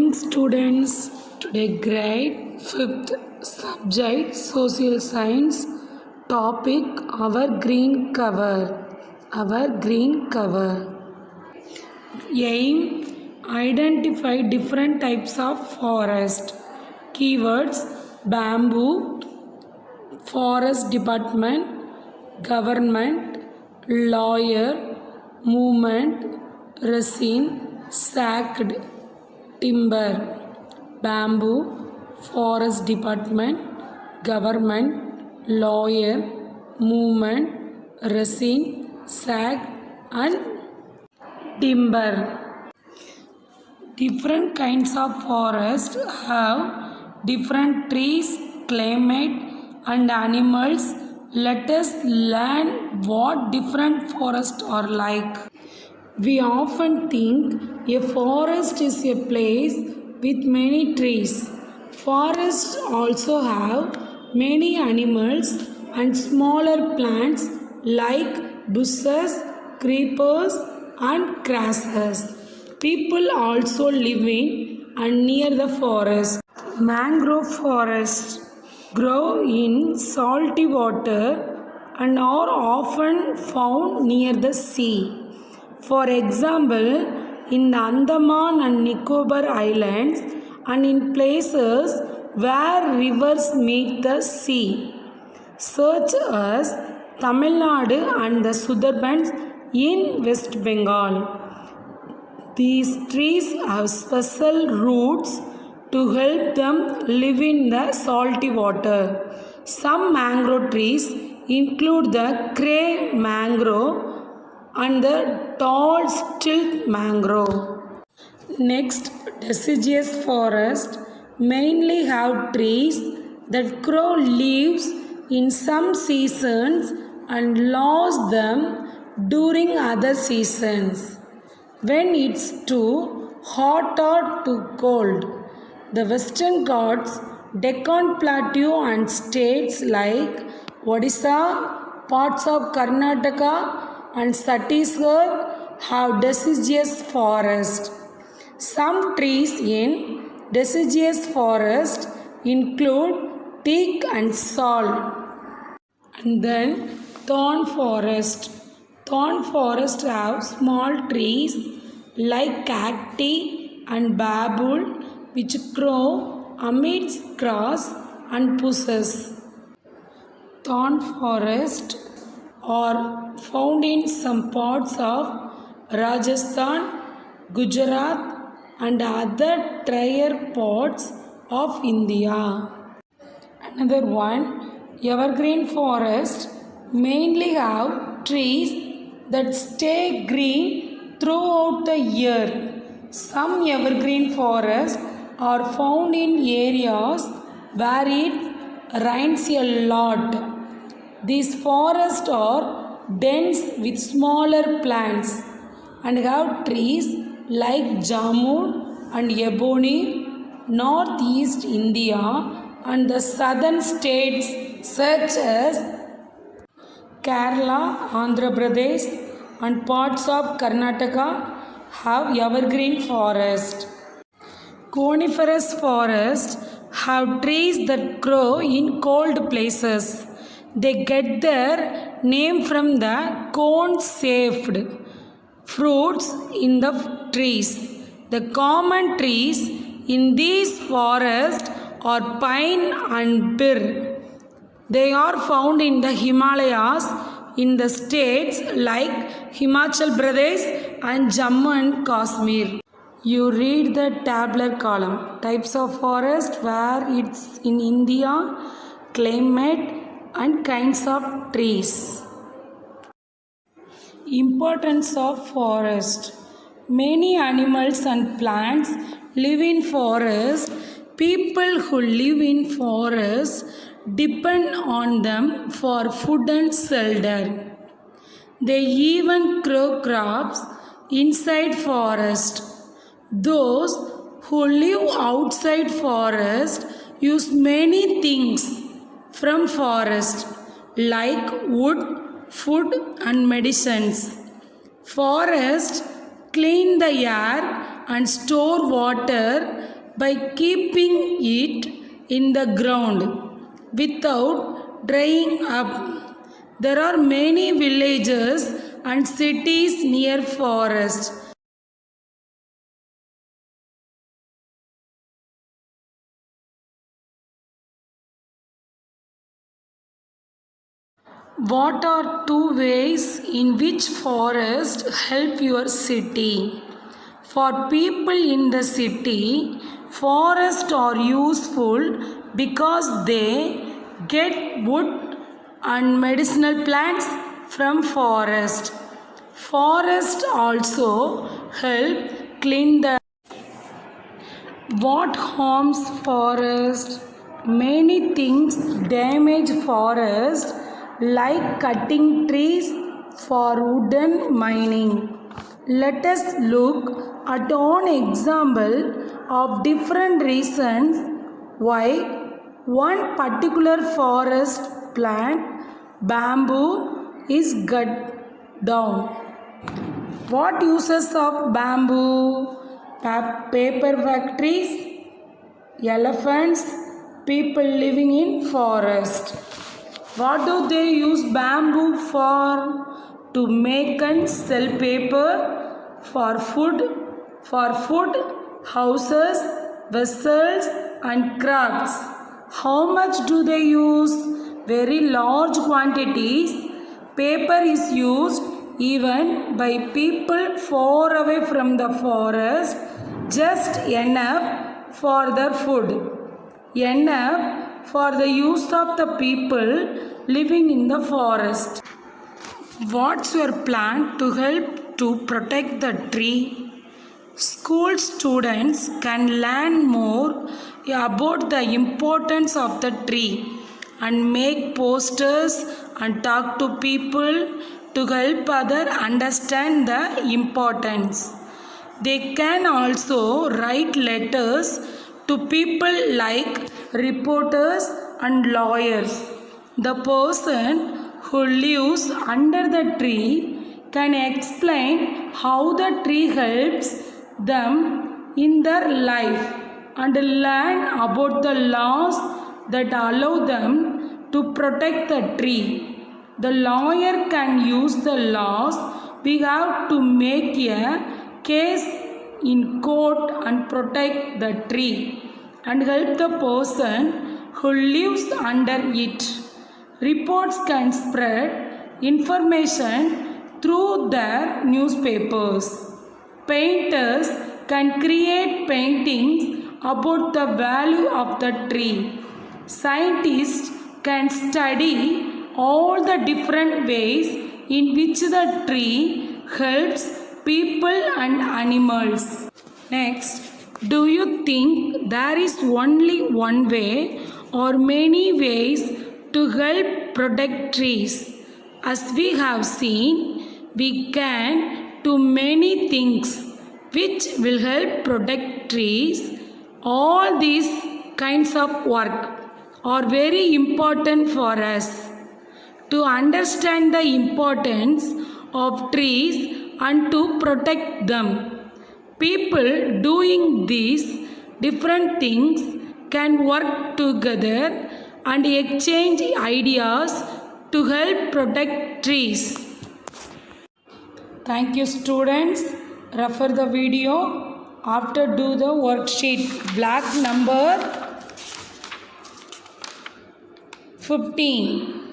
Morning students. Today grade 5th subject social science topic our green cover. Aim identify different types of forest. Keywords bamboo, forest department, government, lawyer, movement, resin, sacked, timber. Bamboo, forest department, government, lawyer, movement, resin, sack and timber. Different kinds of forest have different trees, climate and animals. Let us learn what different forests are like. We often think a forest is a place with many trees. Forests also have many animals and smaller plants like bushes, creepers and grasses. People also live in and near the forest. Mangrove forests grow in salty water and are often found near the sea. For example, in the Andaman and Nicobar Islands and in places where rivers meet the sea, such as Tamil Nadu and the Sundarbans in West Bengal. These trees have special roots to help them live in the salty water. Some mangrove trees include the Cray mangrove and the tall stilt mangrove. Next, deciduous forest mainly have trees that grow leaves in some seasons and lose them during other seasons. When it's too hot or too cold, the Western Ghats, Deccan Plateau and states like Odisha, parts of Karnataka and Chhattisgarh have deciduous forest. Some trees in deciduous forest include teak and sal. And then thorn forest. Thorn forest have small trees like cacti and babul which grow amidst grass and bushes. Thorn forest are found in some parts of Rajasthan, Gujarat and other drier parts of India. Another one, evergreen forest mainly have trees that stay green throughout the year. Some evergreen forests are found in areas where it rains a lot. These forests are dense with smaller plants and have trees like jamun and ebony. Northeast India and the southern states such as Kerala, Andhra Pradesh and parts of Karnataka have evergreen forest. Coniferous forests have trees that grow in cold places. They get their name from the cone-shaped fruits in the trees. The common trees in these forests are pine and fir. They are found in the Himalayas in the states like Himachal Pradesh and Jammu and Kashmir. You read the tabular column. Types of forest where it's in India, climate and kinds of trees. Importance of forest. Many animals and plants live in forest. People who live in forest depend on them for food and shelter. They even grow crops inside forest. Those who live outside forest use many things from forest like wood, food and medicines. Forests clean the air and store water by keeping it in the ground without drying up. There are many villages and cities near forest. What are two ways in which forest help your city? For people in the city, forests are useful because they get wood and medicinal plants from forest. Forests also help clean the. What harms forest? Many things damage forest, like cutting trees for wooden mining. Let us look at one example of different reasons why one particular forest plant, bamboo, is cut down. What uses of bamboo? Paper factories, elephants, people living in forest. What do they use bamboo for? To make and sell paper, for food, houses, vessels and crafts. How much do they use? Very large quantities. Paper is used even by people far away from the forest, just enough for their food, enough for the use of the people living in the forest. What's your plan to help to protect the tree? School students can learn more about the importance of the tree and make posters and talk to people to help others understand the importance. They can also write letters to people like reporters and lawyers. The person who lives under the tree can explain how the tree helps them in their life and learn about the laws that allow them to protect the tree. The lawyer can use the laws we have to make a case in court and protect the tree and help the person who lives under it. Reports can spread information through their newspapers. Painters can create paintings about the value of the tree. Scientists can study all the different ways in which the tree helps people and animals. Next, do you think there is only one way or many ways to help protect trees? As we have seen, we can do many things which will help protect trees. All these kinds of work are very important for us to understand the importance of trees and to protect them. People doing these different things can work together and exchange ideas to help protect trees. Thank you, students. Refer the video. After do the worksheet. Black number 15.